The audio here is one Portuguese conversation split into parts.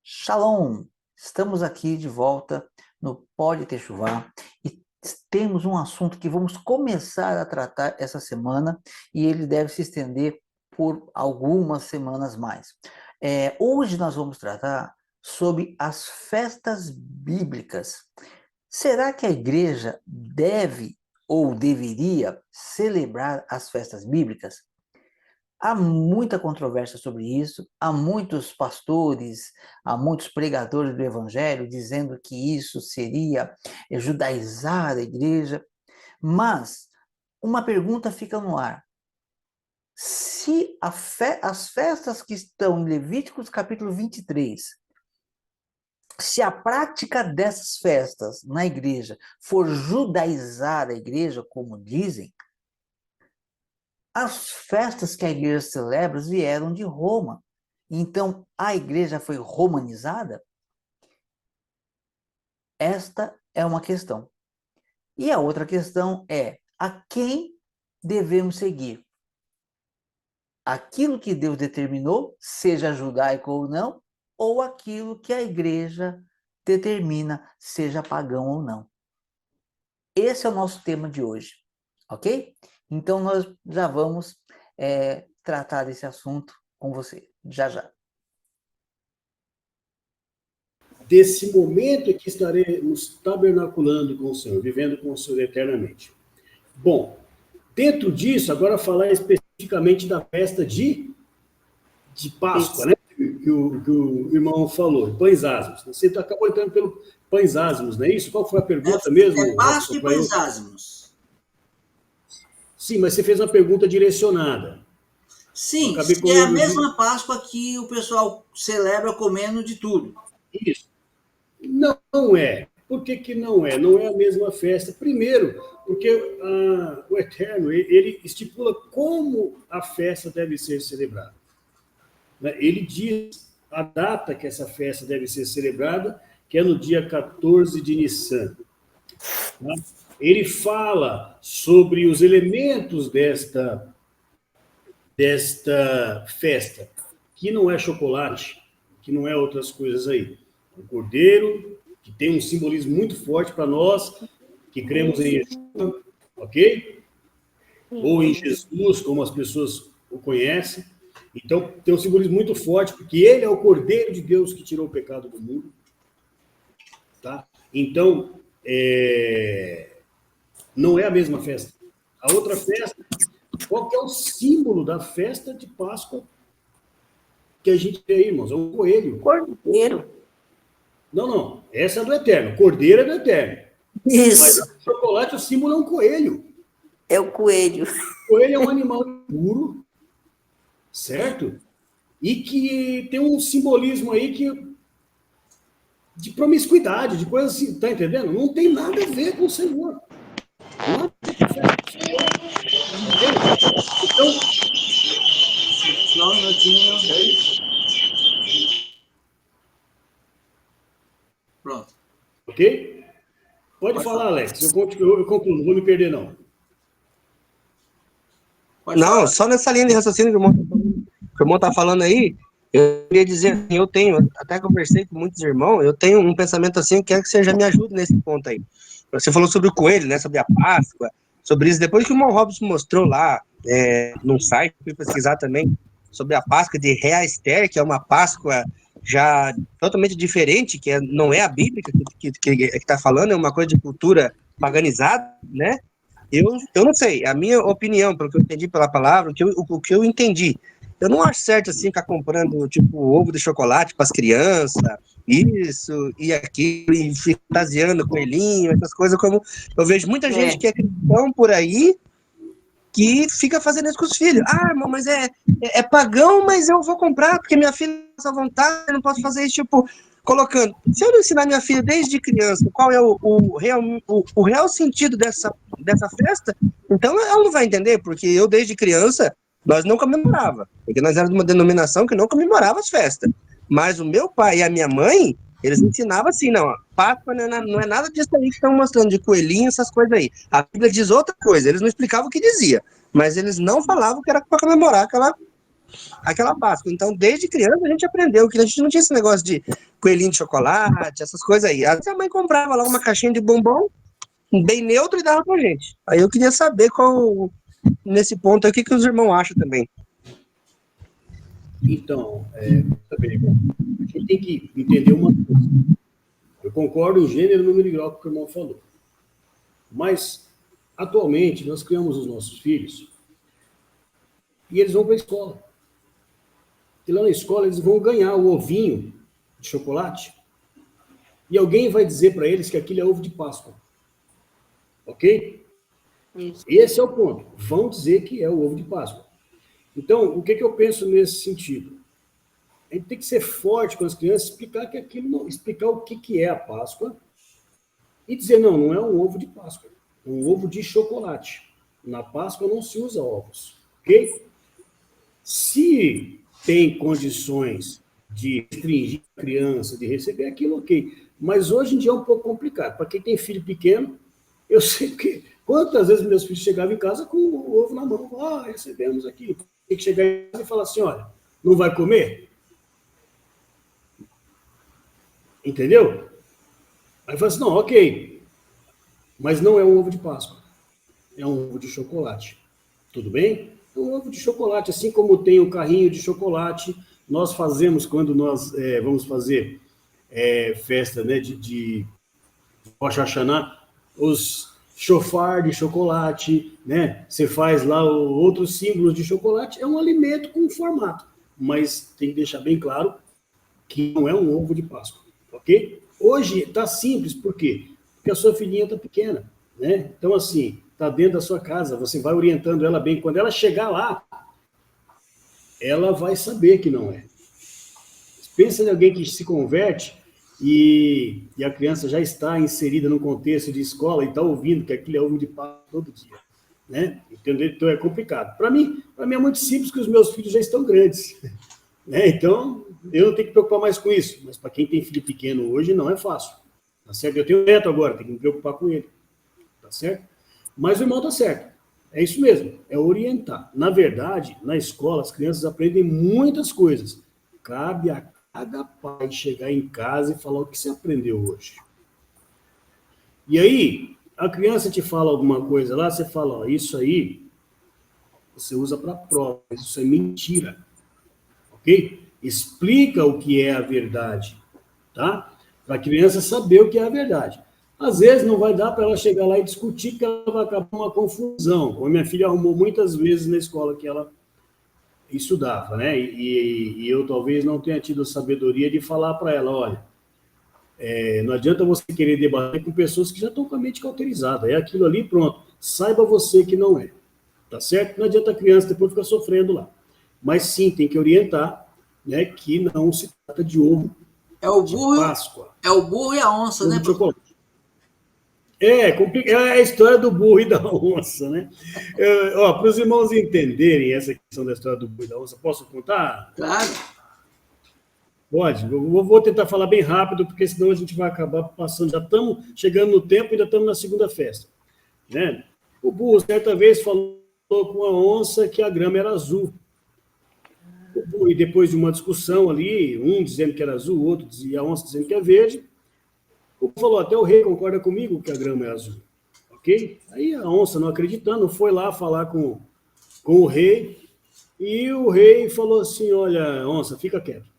Shalom! Estamos aqui de volta no Pode Techuvá e temos um assunto que vamos começar a tratar essa semana e ele deve se estender por algumas semanas mais. Hoje nós vamos tratar sobre as festas bíblicas. Será que a igreja deve ou deveria celebrar as festas bíblicas? Há muita controvérsia sobre isso, há muitos pastores, há muitos pregadores do evangelho dizendo que isso seria judaizar a igreja, mas uma pergunta fica no ar. Se as festas que estão em Levíticos capítulo 23, se a prática dessas festas na igreja for judaizar a igreja, como dizem, as festas que a igreja celebra vieram de Roma. Então, a igreja foi romanizada? Esta é uma questão. E a outra questão é, a quem devemos seguir? Aquilo que Deus determinou, seja judaico ou aquilo que a igreja determina, seja pagão ou não. Esse é o nosso tema de hoje, ok? Então, nós já vamos tratar desse assunto com você, já já. Desse momento em que estaremos tabernaculando com o Senhor, vivendo com o Senhor eternamente. Bom, dentro disso, agora falar especificamente da festa de Páscoa, né? Que o irmão falou, pães asmos. Você acabou entrando pelo pães asmos, não é isso? Qual foi a pergunta mesmo? É Páscoa e pães asmos. Sim, mas você fez uma pergunta direcionada. Sim, é a mesma Páscoa que o pessoal celebra comendo de tudo. Isso. Não é. Por que não é? Não é a mesma festa. Primeiro, porque o Eterno, ele estipula como a festa deve ser celebrada. Ele diz a data que essa festa deve ser celebrada, que é no dia 14 de Nissan. Ele fala sobre os elementos desta festa, que não é chocolate, que não é outras coisas aí. O cordeiro, que tem um simbolismo muito forte para nós, que cremos em Yeshua, ok? Ou em Jesus, como as pessoas o conhecem. Então, tem um simbolismo muito forte, porque ele é o Cordeiro de Deus que tirou o pecado do mundo. Tá? Então, não é a mesma festa. A outra festa, qual que é o símbolo da festa de Páscoa que a gente tem aí, irmãos? É um coelho. Cordeiro. Não. Essa é do Eterno. Cordeiro é do Eterno. Isso. Mas o chocolate, o símbolo é um coelho. É o coelho. O coelho é um animal puro, certo? E que tem um simbolismo aí de promiscuidade, de coisa assim, tá entendendo? Não tem nada a ver com o Senhor. Nada a ver com o Senhor. Então, só um minutinho. Pronto. Ok? Pode falar, Alex. Eu concluo, não vou me perder, não. Não, só nessa linha de raciocínio que o irmão tá falando aí, eu queria dizer assim, até conversei com muitos irmãos, eu tenho um pensamento assim, eu quero que você já me ajude nesse ponto aí. Você falou sobre o coelho, né, sobre a Páscoa, sobre isso, depois que o irmão Robson mostrou lá, num site, fui pesquisar também, sobre a Páscoa de Reaster, que é uma Páscoa já totalmente diferente, que não é a bíblica que está falando, é uma coisa de cultura paganizada, né? Eu não sei, a minha opinião, pelo que eu entendi pela palavra, o que eu entendi, eu não acho certo assim ficar comprando tipo ovo de chocolate para as crianças, isso e aquilo, e fantasiando coelhinho, essas coisas, como eu vejo muita gente que é cristão por aí que fica fazendo isso com os filhos. Ah, irmão, mas é pagão, mas eu vou comprar porque minha filha passa à vontade, eu não posso fazer isso, tipo, colocando. Se eu não ensinar minha filha desde criança qual é o real sentido dessa festa, então ela não vai entender, porque eu desde criança, nós não comemorava, porque nós éramos de uma denominação que não comemorava as festas. Mas o meu pai e a minha mãe, eles ensinavam assim, não, Páscoa não é nada disso aí que estão mostrando, de coelhinho, essas coisas aí. A Bíblia diz outra coisa, eles não explicavam o que dizia, mas eles não falavam que era para comemorar aquela aquela Páscoa. Então, desde criança, a gente aprendeu que a gente não tinha esse negócio de coelhinho de chocolate, essas coisas aí. A minha mãe comprava lá uma caixinha de bombom, bem neutro, e dava pra gente. Aí eu queria saber nesse ponto aí, o que os irmãos acham também. Então, também, a gente tem que entender uma coisa. Eu concordo em gênero, número e grau com o que o irmão falou. Mas, atualmente, nós criamos os nossos filhos e eles vão para a escola. E lá na escola eles vão ganhar o ovinho de chocolate e alguém vai dizer para eles que aquilo é ovo de Páscoa. Ok? Isso. Esse é o ponto. Vão dizer que é o ovo de Páscoa. Então, o que eu penso nesse sentido? A gente tem que ser forte com as crianças, explicar o que é a Páscoa e dizer, não é um ovo de Páscoa, é um ovo de chocolate. Na Páscoa não se usa ovos, ok? Se tem condições de restringir a criança, de receber aquilo, ok. Mas hoje em dia é um pouco complicado. Para quem tem filho pequeno, eu sei que quantas vezes meus filhos chegavam em casa com o ovo na mão. Recebemos aqui. Tem que chegar em casa e falar assim, olha, não vai comer? Entendeu? Aí fala assim, não, ok. Mas não é um ovo de Páscoa. É um ovo de chocolate. Tudo bem? É um ovo de chocolate. Assim como tem o carrinho de chocolate, nós fazemos quando nós vamos fazer festa, né, de Rosh Hashanah, os chofar de chocolate, né? Você faz lá outros símbolos de chocolate, é um alimento com formato, mas tem que deixar bem claro que não é um ovo de Páscoa, ok? Hoje está simples, por quê? Porque a sua filhinha está pequena, né? Então, assim, está dentro da sua casa, você vai orientando ela bem. Quando ela chegar lá, ela vai saber que não é. Pensa em alguém que se converte e a criança já está inserida num contexto de escola e está ouvindo que aquilo é ovo de Páscoa todo dia, né? Entendeu? Então é complicado. Para mim é muito simples, que os meus filhos já estão grandes, né? Então eu não tenho que preocupar mais com isso. Mas para quem tem filho pequeno hoje não é fácil, tá certo? Eu tenho neto agora, tenho que me preocupar com ele, tá certo? Mas o irmão tá certo. É isso mesmo, é orientar. Na verdade, na escola as crianças aprendem muitas coisas. Cabe a cada pai chegar em casa e falar o que você aprendeu hoje. E aí, a criança te fala alguma coisa lá, você fala, ó, isso aí você usa para prova, isso é mentira. Ok? Explica o que é a verdade, tá? Para a criança saber o que é a verdade. Às vezes não vai dar para ela chegar lá e discutir, que ela vai acabar uma confusão. Como a minha filha arrumou muitas vezes na escola que ela estudava, né? E eu talvez não tenha tido a sabedoria de falar para ela, olha, não adianta você querer debater com pessoas que já estão com a mente cauterizada. É aquilo ali, pronto. Saiba você que não é. Tá certo? Não adianta a criança depois ficar sofrendo lá. Mas sim, tem que orientar, né, que não se trata de ovo de Páscoa. É o burro e a onça, né? É a história do burro e da onça, né? Para os irmãos entenderem essa questão da história do burro e da onça, posso contar? Claro. Pode. Eu vou tentar falar bem rápido, porque senão a gente vai acabar passando. Já estamos chegando no tempo e ainda estamos na segunda festa, né? O burro, certa vez, falou com a onça que a grama era azul. O burro, e depois de uma discussão ali, um dizendo que era azul, o outro e a onça dizendo que é verde, o burro falou, até o rei concorda comigo que a grama é azul. Ok? Aí a onça, não acreditando, foi lá falar com o rei, e o rei falou assim, olha, onça, fica quieto.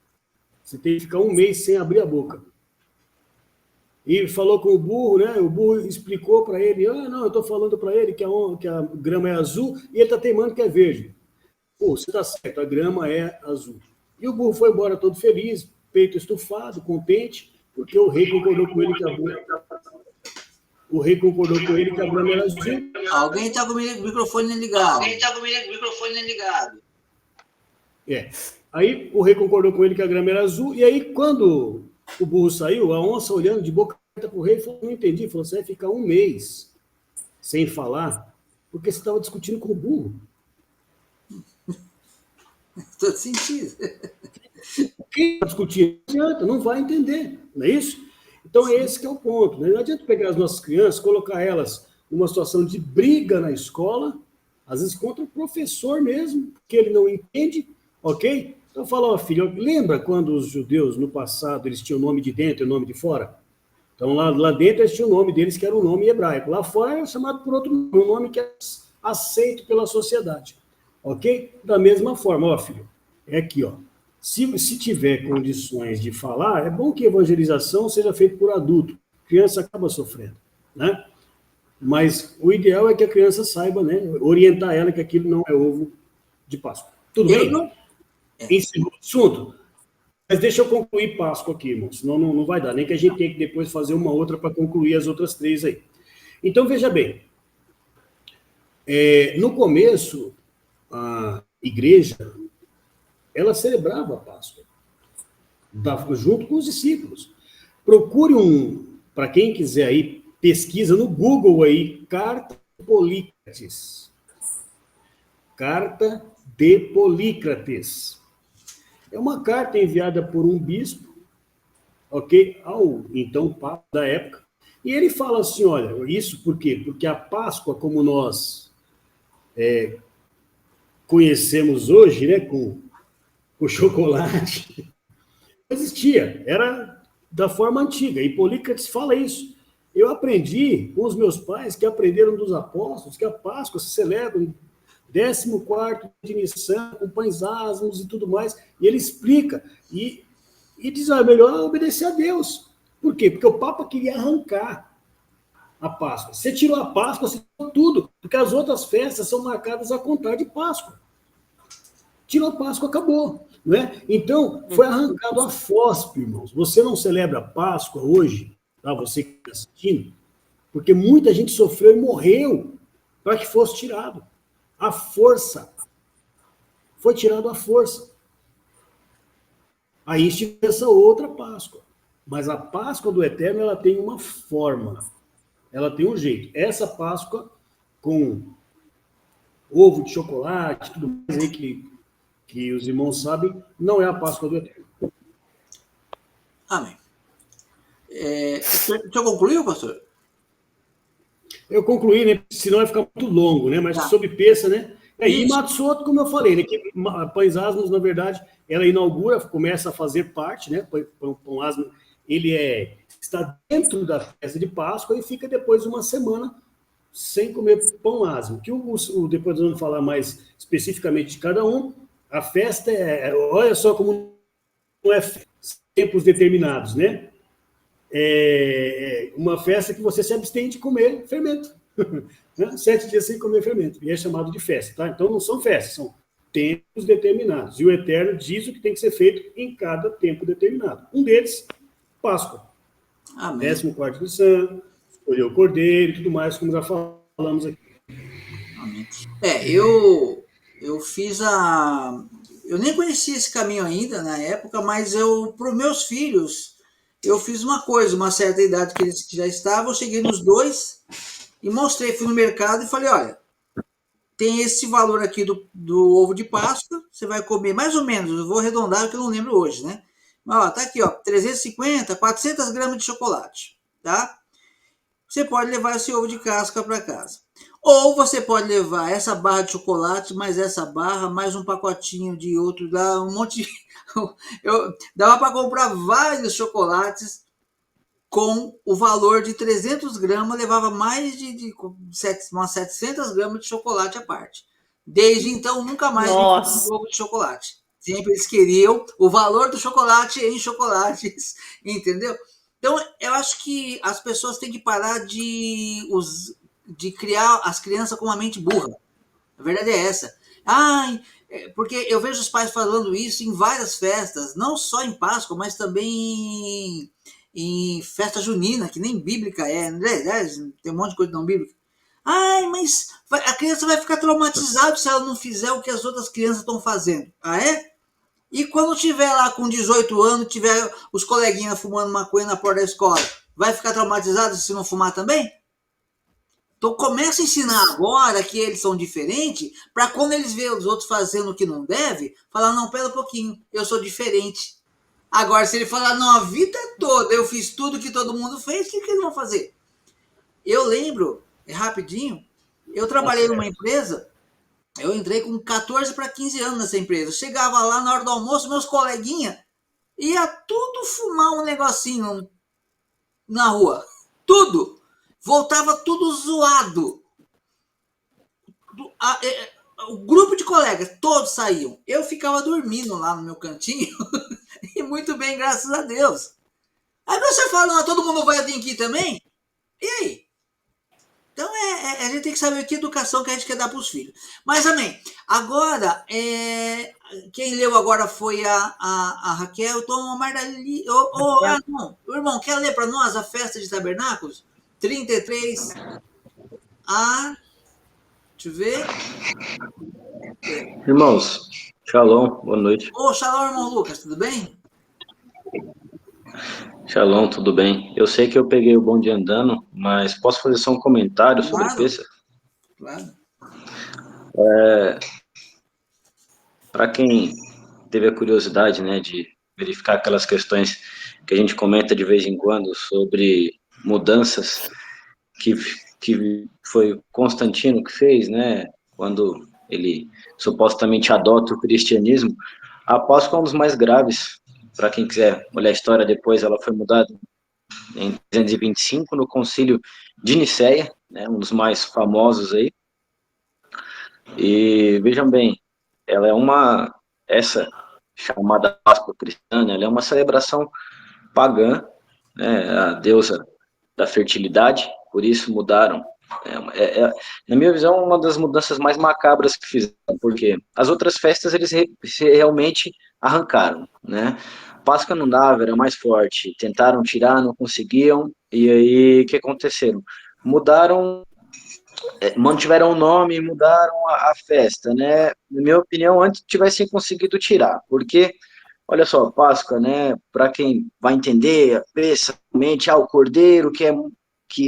Você tem que ficar um mês sem abrir a boca. E falou com o burro, né? O burro explicou para ele, não, eu estou falando para ele que a grama é azul, e ele está teimando que é verde. Pô, você está certo, a grama é azul. E o burro foi embora todo feliz, peito estufado, contente, porque o rei concordou com ele que a grama era azul. Alguém está com o microfone ligado. Aí o rei concordou com ele que a grama era azul, e aí quando o burro saiu, a onça olhando de boca aberta para o rei, falou, não entendi, falou, você vai ficar um mês sem falar, porque você estava discutindo com o burro. Estou sentindo. Quem está discutindo não adianta, não vai entender, não é isso? Então, esse que é o ponto. Né? Não adianta pegar as nossas crianças, colocar elas numa situação de briga na escola, às vezes contra o professor mesmo, porque ele não entende. Ok? Então fala, ó, filho, lembra quando os judeus, no passado, eles tinham o nome de dentro e o nome de fora? Então, lá dentro, eles tinham o nome deles, que era o nome hebraico. Lá fora, era chamado por outro nome, um nome que é aceito pela sociedade. Ok? Da mesma forma, ó, filho, é aqui, ó. Se tiver condições de falar, é bom que a evangelização seja feita por adulto. A criança acaba sofrendo, né? Mas o ideal é que a criança saiba, né? Orientar ela que aquilo não é ovo de Páscoa. Tudo bem? Não... Encerrou o assunto? Mas deixa eu concluir Páscoa aqui, irmão, senão não vai dar. Nem que a gente tenha que depois fazer uma outra para concluir as outras 3 aí. Então, veja bem. No começo, a igreja, ela celebrava a Páscoa, junto com os discípulos. Procure para quem quiser aí, pesquisa no Google aí, Carta de Polícrates. Carta de Polícrates. É uma carta enviada por um bispo, ok, ao então Papa da época, e ele fala assim, olha, isso por quê? Porque a Páscoa, como nós conhecemos hoje, né, com chocolate, não existia, era da forma antiga, e Polícrates fala isso. Eu aprendi com os meus pais, que aprenderam dos apóstolos, que a Páscoa se celebra no 14º de Nissan, com pães asmos e tudo mais, e ele explica, e diz, é melhor obedecer a Deus. Por quê? Porque o Papa queria arrancar a Páscoa. Você tirou a Páscoa, você tirou tudo, porque as outras festas são marcadas a contar de Páscoa. Tirou a Páscoa, acabou. Não é? Então, foi arrancado a fósforo, irmãos. Você não celebra a Páscoa hoje, tá? Você que está assistindo, porque muita gente sofreu e morreu para que fosse tirado. A força. Foi tirado a força. Aí tive essa outra Páscoa. Mas a Páscoa do Eterno, ela tem uma forma. Ela tem um jeito. Essa Páscoa, com ovo de chocolate, tudo mais aí que os irmãos sabem, não é a Páscoa do Eterno. Amém. Você concluiu, pastor? Eu concluí, né? Senão vai ficar muito longo, né? Mas sobre peça, né? E Matsuoto, como eu falei, né? Que Pães Asmos, na verdade, ela inaugura, começa a fazer parte, né? Pão Asmo, ele está dentro da festa de Páscoa e fica depois uma semana sem comer pão asmo. Que depois nós vamos falar mais especificamente de cada um. A festa olha só como não é tempos determinados, né? É uma festa que você se abstém de comer fermento. 7 dias sem comer fermento. E é chamado de festa, tá? Então não são festas, são tempos determinados. E o Eterno diz o que tem que ser feito em cada tempo determinado. Um deles, Páscoa. Amém. 14º de Nissan, escolher o cordeiro e tudo mais, como já falamos aqui. Amém. Eu fiz eu nem conhecia esse caminho ainda na época, mas para os meus filhos, eu fiz uma coisa, uma certa idade que eles já estavam, eu cheguei nos 2 e mostrei, fui no mercado e falei, olha, tem esse valor aqui do ovo de Páscoa, você vai comer mais ou menos, eu vou arredondar porque eu não lembro hoje, né? Mas ó, tá aqui, ó, 350, 400 gramas de chocolate, tá? Você pode levar esse ovo de casca para casa. Ou você pode levar essa barra de chocolate, mais essa barra, mais um pacotinho de outro, dá um monte de... dava para comprar vários chocolates com o valor de 300 gramas, levava mais de umas 700 gramas de chocolate à parte. Desde então, nunca mais vi um ovo de chocolate. Sempre eles queriam o valor do chocolate em chocolates, entendeu? Então, eu acho que as pessoas têm que parar de criar as crianças com uma mente burra. A verdade é essa. Porque eu vejo os pais falando isso em várias festas, não só em Páscoa, mas também em festa junina, que nem bíblica é, tem um monte de coisa não bíblica. Mas a criança vai ficar traumatizada se ela não fizer o que as outras crianças estão fazendo. Ah, é? E quando tiver lá com 18 anos, tiver os coleguinhas fumando maconha na porta da escola, vai ficar traumatizado se não fumar também? Então começa a ensinar agora que eles são diferentes, para quando eles verem os outros fazendo o que não deve, falar, não, pera um pouquinho, eu sou diferente. Agora, se ele falar, não, a vida toda eu fiz tudo que todo mundo fez, o que eles vão fazer? Eu lembro, rapidinho, eu trabalhei numa empresa Eu entrei com 14 para 15 anos nessa empresa. Eu chegava lá na hora do almoço, meus coleguinhas ia tudo fumar um negocinho na rua. Tudo. Voltava tudo zoado. O grupo de colegas, todos saíam. Eu ficava dormindo lá no meu cantinho. E muito bem, graças a Deus. Aí você fala, todo mundo vai vir aqui também? E aí? Então a gente tem que saber que educação que a gente quer dar para os filhos. Mas amém. Agora, quem leu agora foi a Raquel. Então, a Marlali. Não. O irmão, quer ler para nós a festa de tabernáculos? 33 a. Deixa eu ver. Irmãos, shalom, boa noite. Shalom, irmão Lucas, tudo bem? Shalom, tudo bem? Eu sei que eu peguei o bonde andando, mas posso fazer só um comentário sobre Pêssego? Claro. Para quem teve a curiosidade, né, de verificar aquelas questões que a gente comenta de vez em quando sobre mudanças que foi Constantino que fez, né, quando ele supostamente adota o cristianismo, a Páscoa é um dos mais graves. Para quem quiser olhar a história depois, ela foi mudada em 325 no Concílio de Nicéia, né, um dos mais famosos aí. E vejam bem, ela é essa chamada Páscoa cristã, ela é uma celebração pagã, né, a deusa da fertilidade, por isso mudaram. Na minha visão, uma das mudanças mais macabras que fizeram, porque as outras festas eles realmente arrancaram, né? Páscoa não dava, era mais forte, tentaram tirar, não conseguiam, e aí o que aconteceram? Mudaram, mantiveram o nome, mudaram a festa, né? Na minha opinião, antes tivessem conseguido tirar, porque olha só, Páscoa, né? Para quem vai entender, principalmente, o cordeiro que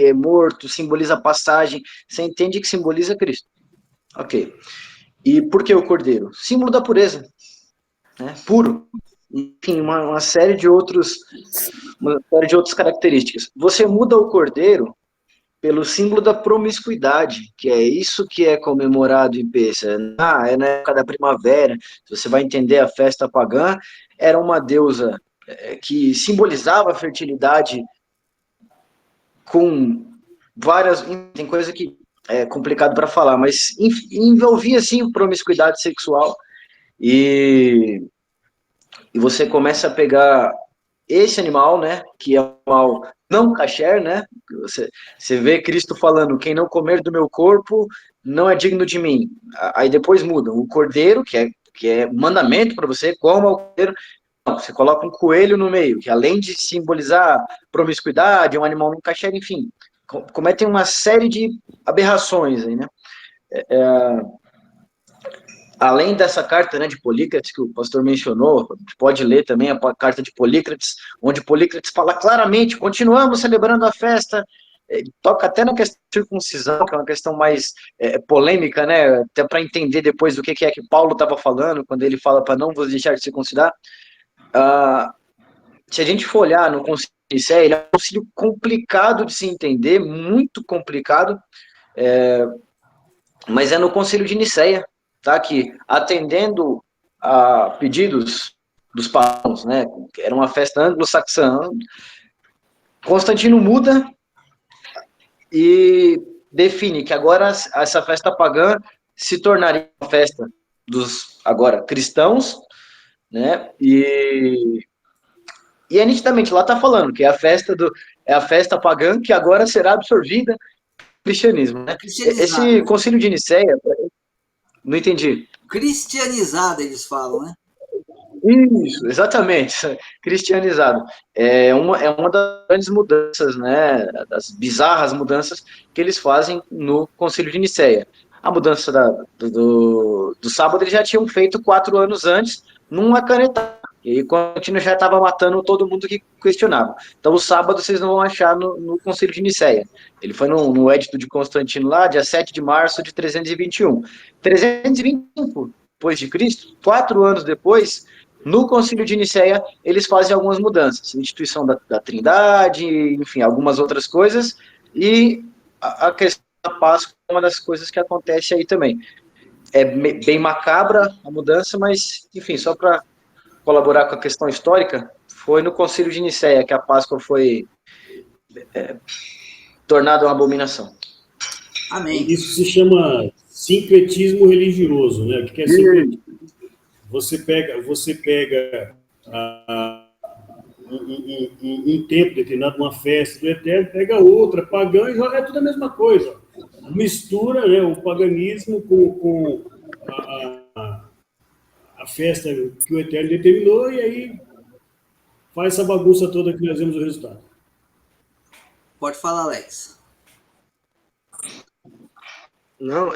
é morto simboliza a passagem. Você entende que simboliza Cristo? Ok. E por que o cordeiro? Símbolo da pureza, né? Puro. Enfim, uma série de outras características. Você muda o cordeiro pelo símbolo da promiscuidade, que é isso que é comemorado em Pêssego. É na época da primavera, se você vai entender a festa pagã, era uma deusa que simbolizava a fertilidade com várias... Tem coisa que é complicado para falar, mas envolvia, sim, promiscuidade sexual, e você começa a pegar esse animal, né, que é um animal não kasher, né, você vê Cristo falando, quem não comer do meu corpo não é digno de mim. Aí depois muda, o cordeiro, que é mandamento para você, coma o cordeiro, não, você coloca um coelho no meio, que além de simbolizar promiscuidade, é um animal não kasher, enfim, cometem uma série de aberrações aí, né. Além dessa carta, né, de Polícrates que o pastor mencionou, pode ler também a carta de Polícrates, onde Polícrates fala claramente, continuamos celebrando a festa, toca até na questão de circuncisão, que é uma questão mais polêmica, né, até para entender depois do que é que Paulo estava falando, quando ele fala para não vos deixar de circuncidar. Se a gente for olhar no Concílio de Nicéia, ele é um concílio complicado de se entender, muito complicado, mas é no Concílio de Nicéia, tá, que atendendo a pedidos dos pagãos, né, que era uma festa anglo-saxã, Constantino muda e define que agora essa festa pagã se tornaria uma festa dos agora cristãos, né, e nitidamente lá está falando que é a festa pagã que agora será absorvida pelo cristianismo, né? Esse concílio de Nicéia, não entendi. Cristianizada, eles falam, né? Isso, exatamente, cristianizado. É uma das grandes mudanças, né, das bizarras mudanças que eles fazem no Concílio de Nicéia. A mudança do sábado eles já tinham feito 4 anos antes, numa canetada, e Constantino já estava matando todo mundo que questionava. Então o sábado vocês não vão achar no Concílio de Nicéia. Ele foi no Edito de Constantino lá, dia 7 de março de 321. 325 depois de Cristo, 4 anos depois, no Concílio de Nicéia, eles fazem algumas mudanças, instituição da Trindade, enfim, algumas outras coisas, e a questão da Páscoa é uma das coisas que acontece aí também. é bem macabra a mudança, mas, enfim, só para colaborar com a questão histórica, foi no Concílio de Nicéia que a Páscoa foi tornada uma abominação. Amém. Isso se chama sincretismo religioso, né? O que é sincretismo? Você pega um tempo determinado, uma festa do Eterno, pega outra, pagã, e joga tudo a mesma coisa. Mistura, né, o paganismo com a festa que o Eterno determinou, e aí faz essa bagunça toda que nós vemos o resultado. Pode falar, Alex. Não,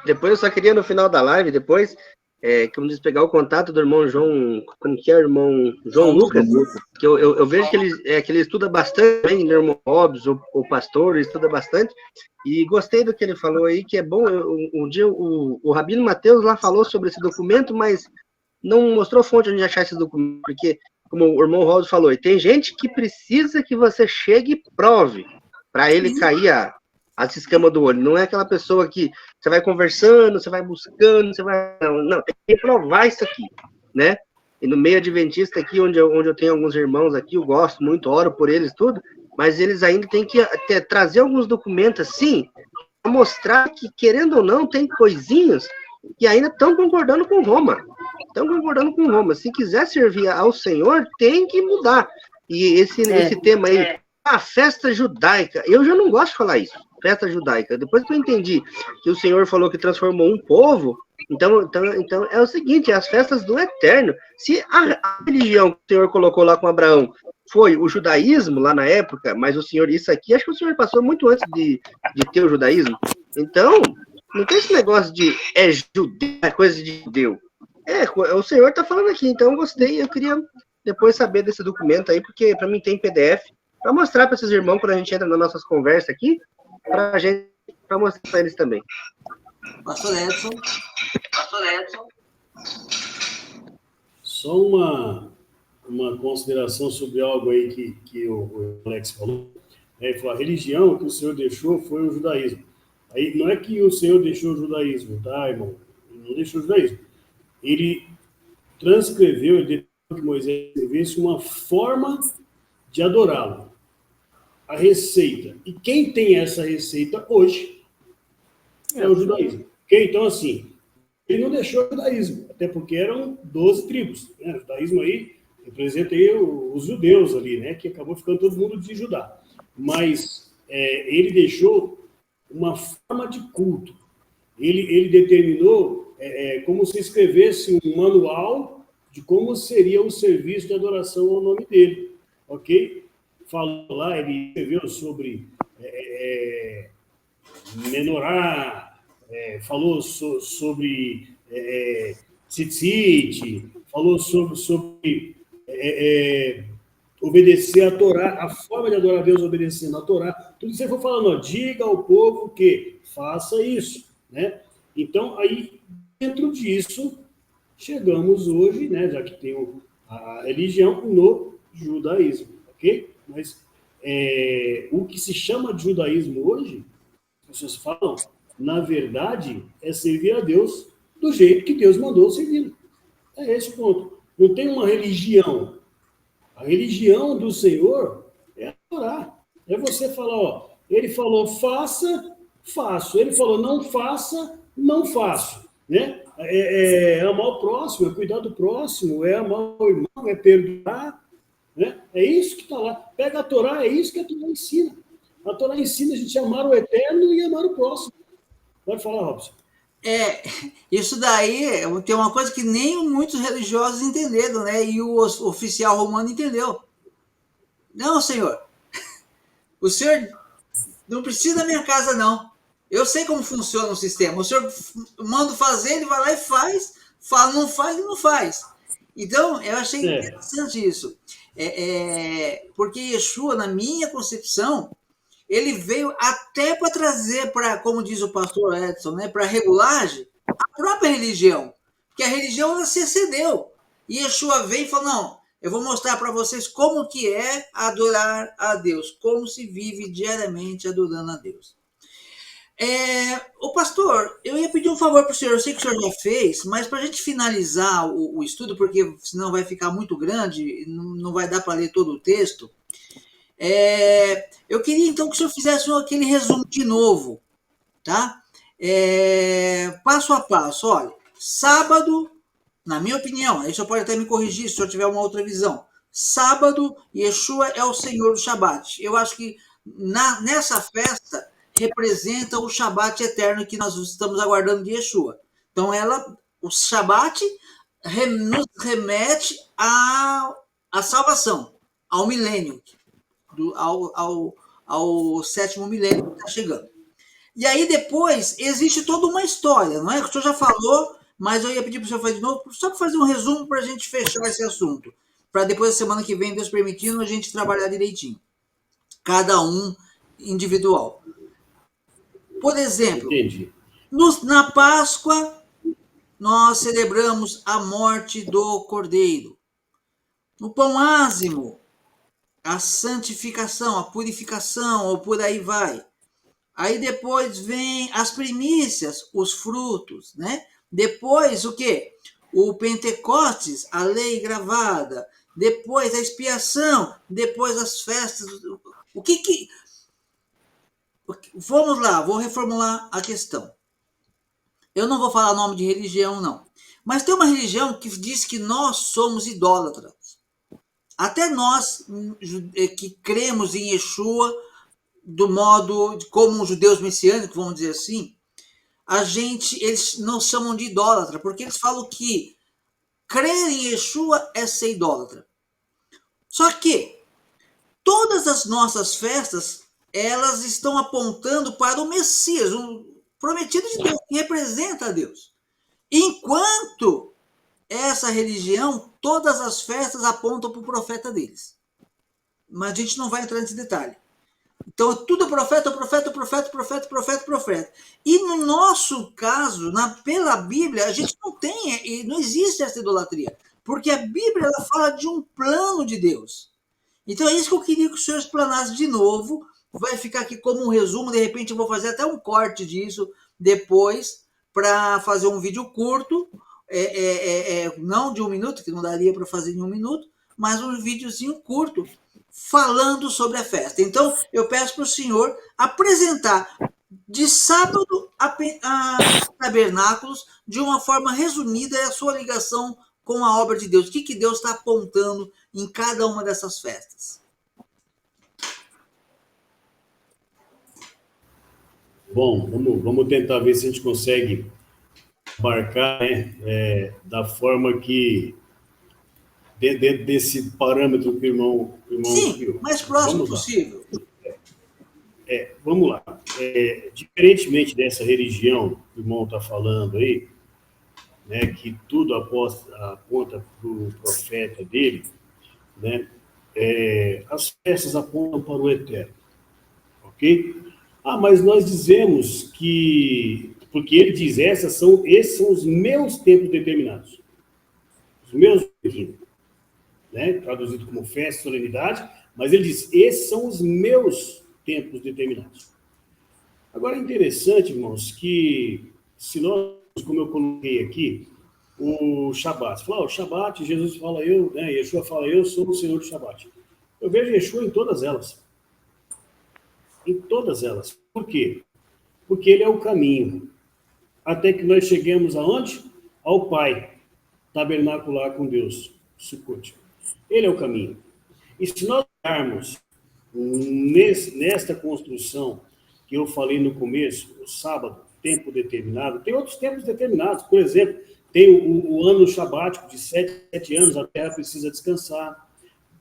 depois eu só queria no final da live, depois, como diz, pegar o contato do irmão João, como que é, irmão João Lucas, que eu vejo que ele estuda bastante, bem, né, irmão Hobbes, o pastor, ele estuda bastante, e gostei do que ele falou aí, que é bom, um dia o Rabino Mateus lá falou sobre esse documento, mas não mostrou fonte onde achar esse documento, porque, como o irmão Hobbes falou, e tem gente que precisa que você chegue e prove, para ele cair as escamas do olho. Não é aquela pessoa que você vai conversando, você vai buscando, você vai... Não, tem que provar isso aqui, né? E no meio adventista aqui, onde eu tenho alguns irmãos aqui, eu gosto muito, oro por eles, tudo, mas eles ainda têm que trazer alguns documentos, assim, para mostrar que, querendo ou não, tem coisinhas que ainda estão concordando com Roma. Estão concordando com Roma. Se quiser servir ao Senhor, tem que mudar. E esse tema aí, a festa judaica, eu já não gosto de falar isso. Festa judaica. Depois que eu entendi que o Senhor falou que transformou um povo, então é o seguinte, as festas do Eterno. Se a religião que o Senhor colocou lá com Abraão foi o judaísmo lá na época, mas o Senhor, isso aqui, acho que o Senhor passou muito antes de ter o judaísmo. Então, não tem esse negócio de judeu, é coisa de judeu. O Senhor está falando aqui, então eu gostei, eu queria depois saber desse documento aí, porque para mim tem PDF, para mostrar para esses irmãos quando a gente entra nas nossas conversas aqui, para mostrar para eles também. Pastor Edson. Só uma consideração sobre algo aí que o Alex falou. Ele falou, a religião que o Senhor deixou foi o judaísmo. Aí não é que o Senhor deixou o judaísmo, tá, irmão? Ele não deixou o judaísmo. Ele transcreveu, ele deixou que Moisés escrevesse uma forma de adorá-lo. A receita. E quem tem essa receita hoje é o judaísmo. Okay? Então, assim, ele não deixou o judaísmo, até porque eram 12 tribos. Né? O judaísmo aí representa aí os judeus ali, né? Que acabou ficando todo mundo de Judá. Mas ele deixou uma forma de culto. Ele determinou como se escrevesse um manual de como seria o serviço de adoração ao nome dele. Ok? Falou lá, ele escreveu sobre menorá, falou sobre tzitzit, falou sobre obedecer a Torá, a forma de adorar a Deus obedecendo a Torá. Tudo isso ele foi falando, ó, diga ao povo que faça isso, né? Então, aí, dentro disso, chegamos hoje, né, já que tem a religião, no judaísmo, ok? Mas o que se chama de judaísmo hoje, as pessoas falam, na verdade, é servir a Deus do jeito que Deus mandou servir. É esse o ponto. Não tem uma religião. A religião do Senhor é adorar. É você falar, ó, ele falou faça, faço. Ele falou não faça, não faço. Né? Amar o próximo, é cuidar do próximo, é amar o irmão, é perdoar. Né? É isso que está lá. Pega a Torá, é isso que a Torá ensina. A Torá ensina a gente a amar o eterno e amar o próximo. Pode falar, Robson. Isso daí tem uma coisa que nem muitos religiosos entenderam, né? E o oficial romano entendeu. Não, senhor. O senhor não precisa da minha casa, não. Eu sei como funciona o sistema. O senhor manda fazer, ele vai lá e faz. Fala, não faz, ele não faz. Então, eu achei interessante isso. Porque Yeshua, na minha concepção, ele veio até para trazer, como diz o pastor Edson, né, para regulagem, a própria religião. Porque a religião ela se excedeu. E Yeshua veio e falou, não, eu vou mostrar para vocês como que é adorar a Deus, como se vive diariamente adorando a Deus. Ô pastor, eu ia pedir um favor para o senhor, eu sei que o senhor já fez, mas para a gente finalizar o estudo, porque senão vai ficar muito grande, não vai dar para ler todo o texto, eu queria então que o senhor fizesse aquele resumo de novo, tá? Passo a passo, olha, sábado, na minha opinião, aí o senhor pode até me corrigir se o senhor tiver uma outra visão, sábado, Yeshua é o Senhor do Shabat. Eu acho que nessa festa representa o Shabat eterno que nós estamos aguardando de Yeshua. Então, o Shabat nos remete à salvação, ao milênio, ao sétimo milênio que está chegando. E aí depois existe toda uma história, não é? O senhor já falou, mas eu ia pedir para o senhor fazer de novo, só para fazer um resumo para a gente fechar esse assunto. Para depois, da semana que vem, Deus permitindo, a gente trabalhar direitinho. Cada um individual. Por exemplo, na Páscoa, nós celebramos a morte do Cordeiro. No Pão Ázimo, a santificação, a purificação, ou por aí vai. Aí depois vem as primícias, os frutos, né? Depois o quê? O Pentecostes, a lei gravada. Depois a expiação. Depois as festas. O que... Vamos lá, vou reformular a questão. Eu não vou falar nome de religião, não. Mas tem uma religião que diz que nós somos idólatras. Até nós que cremos em Yeshua, do modo como os judeus messiânicos, vamos dizer assim, eles não chamam de idólatra, porque eles falam que crer em Yeshua é ser idólatra. Só que todas as nossas festas, elas estão apontando para o Messias, o prometido de Deus, que representa a Deus. Enquanto essa religião, todas as festas apontam para o profeta deles. Mas a gente não vai entrar nesse detalhe. Então, tudo é profeta, profeta, profeta, profeta, profeta, profeta. E no nosso caso, pela Bíblia, a gente não existe essa idolatria. Porque a Bíblia ela fala de um plano de Deus. Então, é isso que eu queria que o senhor explanasse de novo. Vai ficar aqui como um resumo. De repente, eu vou fazer até um corte disso depois, para fazer um vídeo curto. Não de 1 minuto, que não daria para fazer em 1 minuto, mas um videozinho curto, falando sobre a festa. Então, eu peço para o senhor apresentar de sábado a tabernáculos de uma forma resumida a sua ligação com a obra de Deus. O que Deus está apontando em cada uma dessas festas? Bom, vamos tentar ver se a gente consegue abarcar, né, da forma que dentro desse parâmetro que o irmão criou. Mais próximo possível. Vamos lá. Diferentemente dessa religião que o irmão está falando aí, né, que tudo aponta para o profeta dele, né, as festas apontam para o eterno. Ok? Mas nós dizemos que... Porque ele diz, esses são os meus tempos determinados. Os meus tempos, né? Traduzido como festa, solenidade, mas ele diz, esses são os meus tempos determinados. Agora, é interessante, irmãos, que se nós, como eu coloquei aqui, o Shabat, o Shabat, Jesus fala né, Yeshua fala, eu sou o Senhor do Shabat. Eu vejo Yeshua em todas elas. Em todas elas. Por quê? Porque ele é o caminho. Até que nós cheguemos aonde? Ao Pai, tabernacular com Deus, Sukkot. Ele é o caminho. E se nós olharmos nesta construção que eu falei no começo, o sábado, tempo determinado, tem outros tempos determinados. Por exemplo, tem o ano sabático de 7 anos, a terra precisa descansar.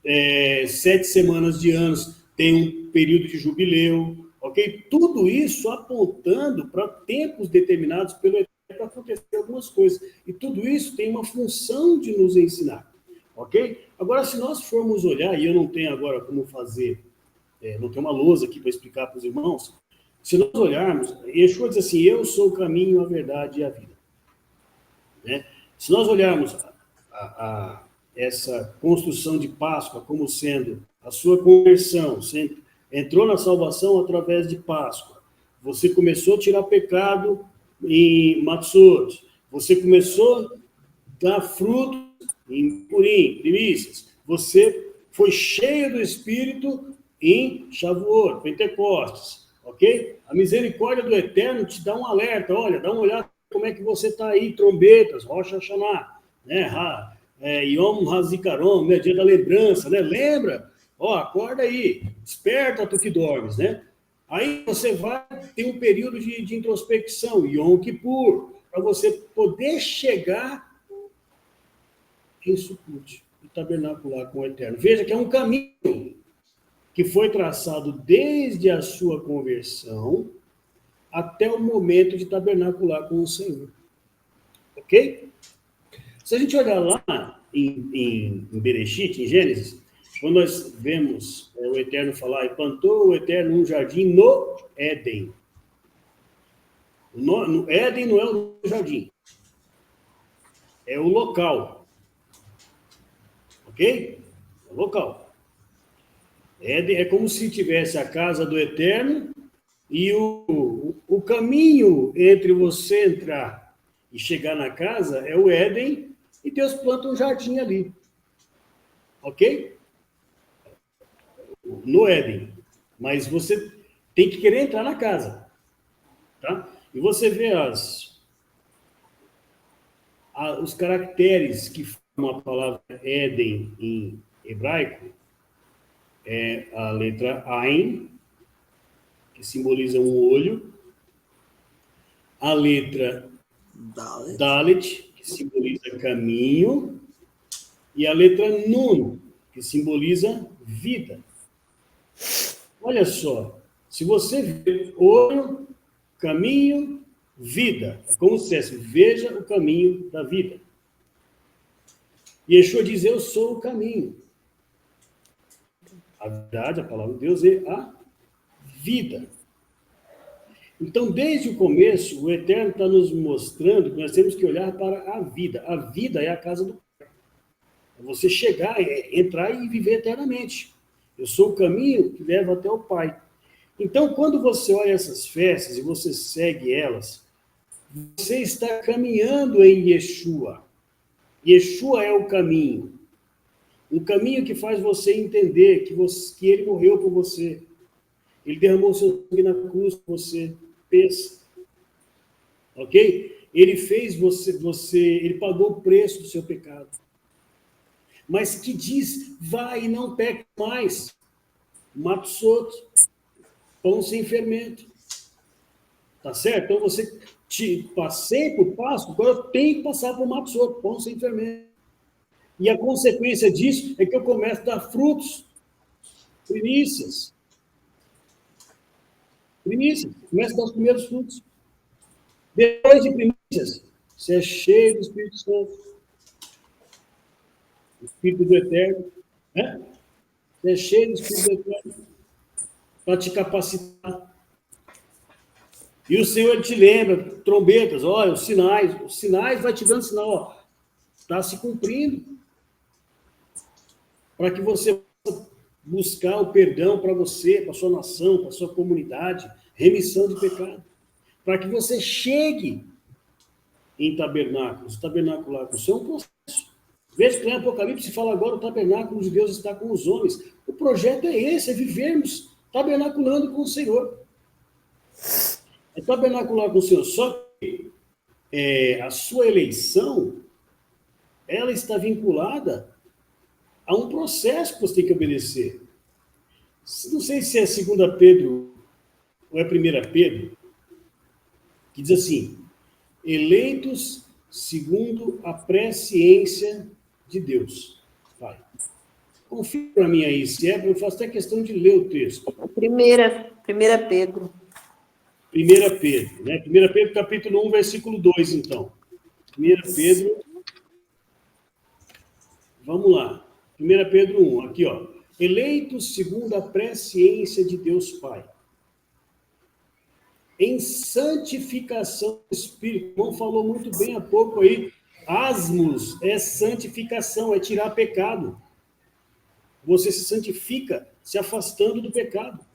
7 semanas de anos, tem um período de jubileu, ok? Tudo isso apontando para tempos determinados pelo Eterno para acontecer algumas coisas. E tudo isso tem uma função de nos ensinar, ok? Agora, se nós formos olhar, e eu não tenho agora como fazer, não tenho uma lousa aqui para explicar para os irmãos, se nós olharmos, Yeshua diz assim, eu sou o caminho, a verdade e a vida. Né? Se nós olharmos essa construção de Páscoa como sendo a sua conversão, entrou na salvação através de Páscoa, Você começou a tirar pecado em Matsot. Você começou a dar frutos em Purim, primícias. Você foi cheio do Espírito em Shavuot, Pentecostes, ok? A misericórdia do Eterno te dá um alerta, olha, dá uma olhada como é que você está aí, trombetas, Rosh Hashanah, né? Yom HaZikaron, né? Dia da lembrança, né? Lembra? Ó, acorda aí, desperta tu que dormes, né? Aí você vai ter um período de introspecção, Yom Kippur, para você poder chegar em Sukkot e tabernacular com o Eterno. Veja que é um caminho que foi traçado desde a sua conversão até o momento de tabernacular com o Senhor. Ok? Se a gente olhar lá em Bereshit, em Gênesis, quando nós vemos o Eterno falar, e plantou o Eterno um jardim no Éden. No Éden não é o jardim, é o local. Ok? É o local. Éden é como se tivesse a casa do Eterno e o caminho entre você entrar e chegar na casa é o Éden e Deus planta um jardim ali. Ok? No Éden. Mas você tem que querer entrar na casa. Tá? E você vê os caracteres que formam a palavra Éden em hebraico, é a letra Ain, que simboliza um olho, a letra Dalet, que simboliza caminho, e a letra Nun, que simboliza vida. Olha só, se você vê olho, caminho, vida, é como se dissesse, veja o caminho da vida. Yeshua diz, eu sou o caminho. A verdade, a palavra de Deus é a vida. Então, desde o começo, o Eterno está nos mostrando que nós temos que olhar para a vida. A vida é a casa do Pai. É você chegar, entrar e viver eternamente. Eu sou o caminho que leva até o Pai. Então, quando você olha essas festas e você segue elas, você está caminhando em Yeshua. Yeshua é o caminho. Um caminho que faz você entender que ele morreu por você. Ele derramou seu sangue na cruz por você. Pensa. Ok? Ele fez ele pagou o preço do seu pecado. Mas que diz, vai e não peque mais. Matzot, pão sem fermento. Tá certo? Então você passei por Páscoa, agora eu tenho que passar por Matzot, pão sem fermento. E a consequência disso é que eu começo a dar frutos, primícias. Começa a dar os primeiros frutos. Depois de primícias, você é cheio do Espírito Santo. O Espírito do Eterno. Né? Você é cheio do Espírito do Eterno. Para te capacitar. E o Senhor te lembra, trombetas, olha, os sinais vai te dando sinal, ó, está se cumprindo. Para que você possa buscar o perdão para você, para a sua nação, para a sua comunidade, remissão de pecado. Para que você chegue em tabernáculos, tabernacular. Isso é um processo. Veja que lá em Apocalipse fala agora o tabernáculo de Deus está com os homens. O projeto é esse, é vivermos tabernaculando com o Senhor. É tabernacular com o Senhor. Só que a sua eleição, ela está vinculada a um processo que você tem que obedecer. Não sei se é 2 Pedro ou é 1 Pedro, que diz assim, eleitos segundo a presciência de Deus. Vai. Confira para mim aí, se é, eu faço até questão de ler o texto. 1 Pedro. 1 Pedro, né? 1 Pedro, capítulo 1, versículo 2, então. 1 Pedro, vamos lá. 1 Pedro 1, aqui, ó. Eleitos segundo a presciência de Deus Pai, em santificação do Espírito. O irmão falou muito bem há pouco aí. Asmos é santificação, é tirar pecado. Você se santifica se afastando do pecado.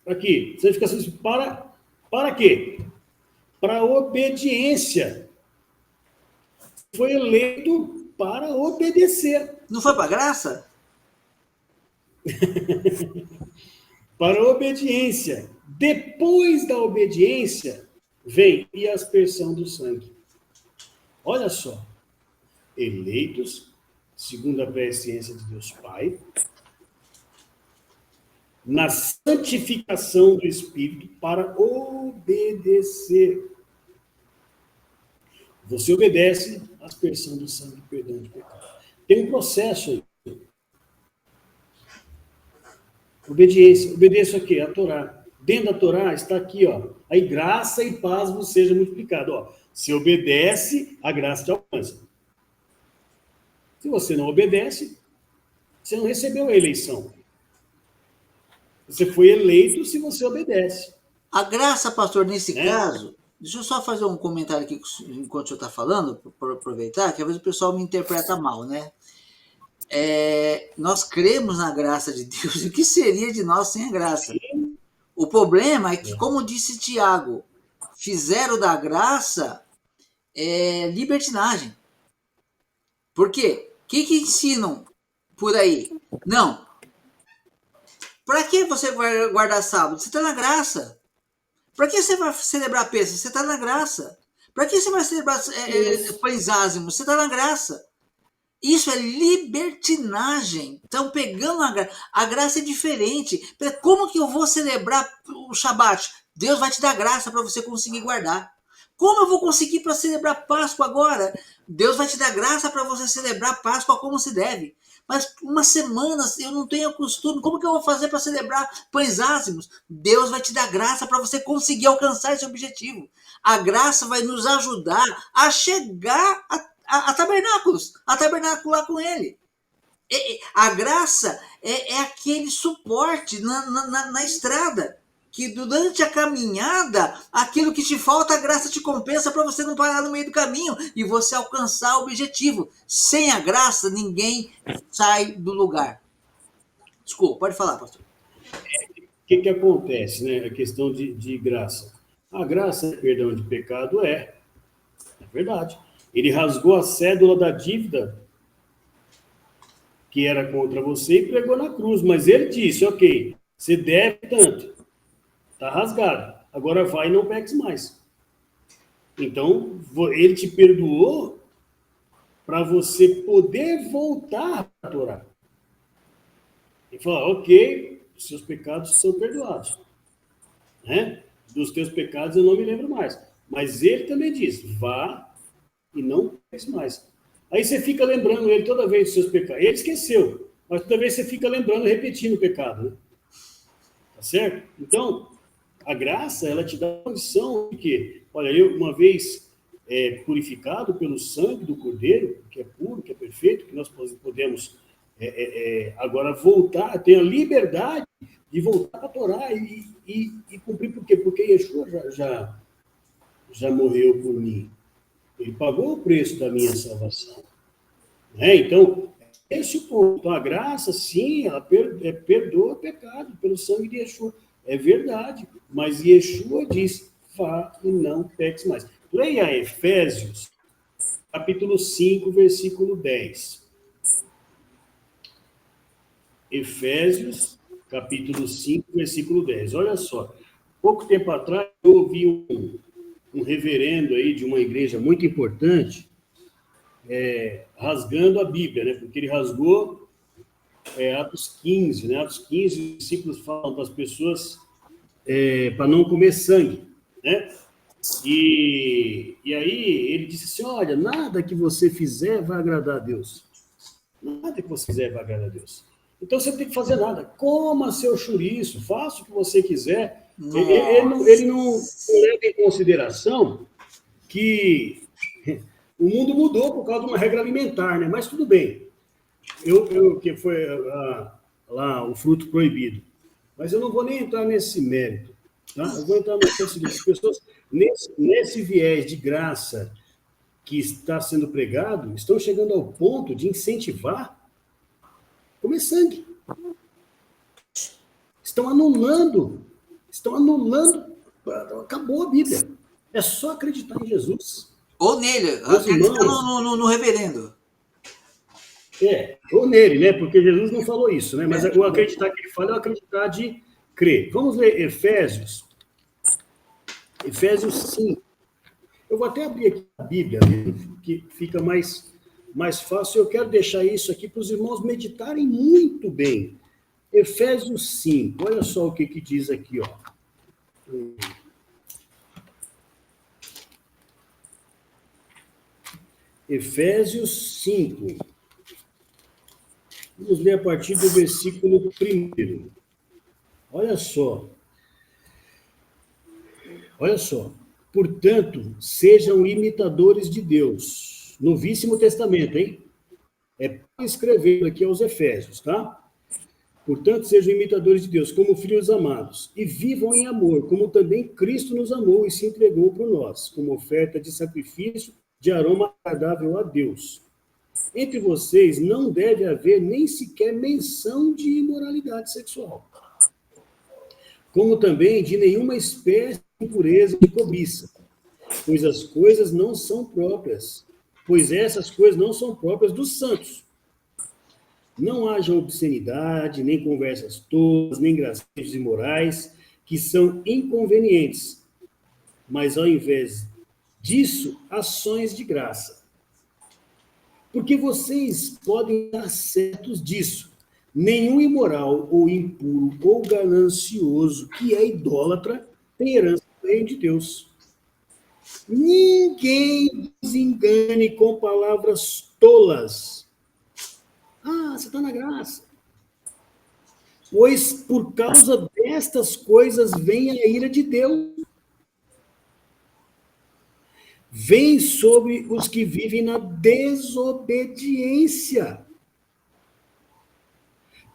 Aqui, santificação para quê? Para obediência. Foi eleito para obedecer. Não foi para graça? Para obediência. Depois da obediência, vem e a aspersão do sangue. Olha só. Eleitos, segundo a presciência de Deus Pai, na santificação do Espírito para obedecer. Você obedece à aspersão do sangue, perdão de pecado. Tem um processo aí. Obediência. Obedeço a quê? A Torá. Dentro da Torá está aqui, ó. Aí graça e paz vos seja multiplicado. Ó. Se obedece, a graça te alcança. Se você não obedece, você não recebeu a eleição. Você foi eleito se você obedece. A graça, pastor, nesse caso, deixa eu só fazer um comentário aqui enquanto o senhor está falando, para aproveitar, que às vezes o pessoal me interpreta mal, né? Nós cremos na graça de Deus, e o que seria de nós sem a graça? O problema é que, como disse Tiago, fizeram da graça libertinagem. Por quê? O que ensinam por aí? Não. Para que você vai guardar sábado? Você está na graça. Para que você vai celebrar Pêssego? Você está na graça. Para que você vai celebrar pães ázimos? Você está na graça. Isso é libertinagem. Estão pegando a graça. A graça é diferente. Como que eu vou celebrar o Shabat? Deus vai te dar graça para você conseguir guardar. Como eu vou conseguir para celebrar Páscoa agora? Deus vai te dar graça para você celebrar Páscoa como se deve. Mas uma semana eu não tenho costume. Como que eu vou fazer para celebrar pães ázimos? Deus vai te dar graça para você conseguir alcançar esse objetivo. A graça vai nos ajudar a chegar a tabernáculos, a tabernacular com Ele. A graça é aquele suporte na estrada, que durante a caminhada, aquilo que te falta, a graça te compensa para você não parar no meio do caminho e você alcançar o objetivo. Sem a graça, ninguém sai do lugar. Desculpa, pode falar, pastor. O que acontece, né? A questão de graça. A graça é perdão de pecado, é verdade. Ele rasgou a cédula da dívida que era contra você e pregou na cruz. Mas ele disse, ok, você deve tanto. Está rasgado. Agora vai e não peques mais. Então, ele te perdoou para você poder voltar a Torá. E falar, ok, os seus pecados são perdoados. Né? Dos teus pecados eu não me lembro mais. Mas ele também diz, vá e não peques mais. Aí você fica lembrando ele toda vez dos seus pecados. Ele esqueceu, mas toda vez você fica lembrando, repetindo o pecado. Né? Tá certo? Então, a graça, ela te dá a condição de que, olha, eu uma vez purificado pelo sangue do Cordeiro, que é puro, que é perfeito, que nós podemos agora voltar, ter a liberdade de voltar para a Torá e cumprir. Por quê? Porque Yeshua já morreu por mim. Ele pagou o preço da minha salvação. Né? Então, esse é o ponto. Então, a graça, sim, ela perdoa o pecado pelo sangue de Yeshua. É verdade, mas Yeshua diz, vá e não peques mais. Leia Efésios, capítulo 5, versículo 10. Efésios, capítulo 5, versículo 10. Olha só, pouco tempo atrás eu ouvi um reverendo aí de uma igreja muito importante rasgando a Bíblia, né? Porque ele rasgou Atos 15, né? Atos 15, os discípulos falam para as pessoas para não comer sangue, né? E aí ele disse assim, olha, nada que você fizer vai agradar a Deus. Nada que você fizer vai agradar a Deus. Então você não tem que fazer nada. Coma seu chouriço, faça o que você quiser. Ele não leva em consideração que o mundo mudou por causa de uma regra alimentar, né? Mas tudo bem. Que foi lá o fruto proibido. Mas eu não vou nem entrar nesse mérito. Tá? Eu vou entrar no seguinte: as pessoas, nesse viés de graça que está sendo pregado, estão chegando ao ponto de incentivar comer sangue. Estão anulando, acabou a Bíblia. É só acreditar em Jesus. Ou nele, Meus acreditar irmãos, no reverendo. ou nele, né? Porque Jesus não falou isso, né? Mas o acreditar que ele fala é o acreditar de crer. Vamos ler Efésios 5. Eu vou até abrir aqui a Bíblia, que fica mais fácil. Eu quero deixar isso aqui para os irmãos meditarem muito bem. Efésios 5, olha só o que diz aqui, ó. Efésios 5. Vamos ler a partir do versículo 1. Olha só. Olha só. Portanto, sejam imitadores de Deus. Novíssimo Testamento, hein? É para escrever aqui aos Efésios, tá? Portanto, sejam imitadores de Deus, como filhos amados, e vivam em amor, como também Cristo nos amou e se entregou por nós, como oferta de sacrifício de aroma agradável a Deus. Entre vocês não deve haver nem sequer menção de imoralidade sexual, como também de nenhuma espécie de impureza e cobiça, pois essas coisas não são próprias dos santos. Não haja obscenidade, nem conversas tolas, nem gracejos imorais, que são inconvenientes, mas ao invés disso, ações de graça. Porque vocês podem estar certos disso. Nenhum imoral, ou impuro, ou ganancioso, que é idólatra, tem herança do reino de Deus. Ninguém nos engane com palavras tolas. Você está na graça. Pois por causa destas coisas vem a ira de Deus. Vem sobre os que vivem na desobediência.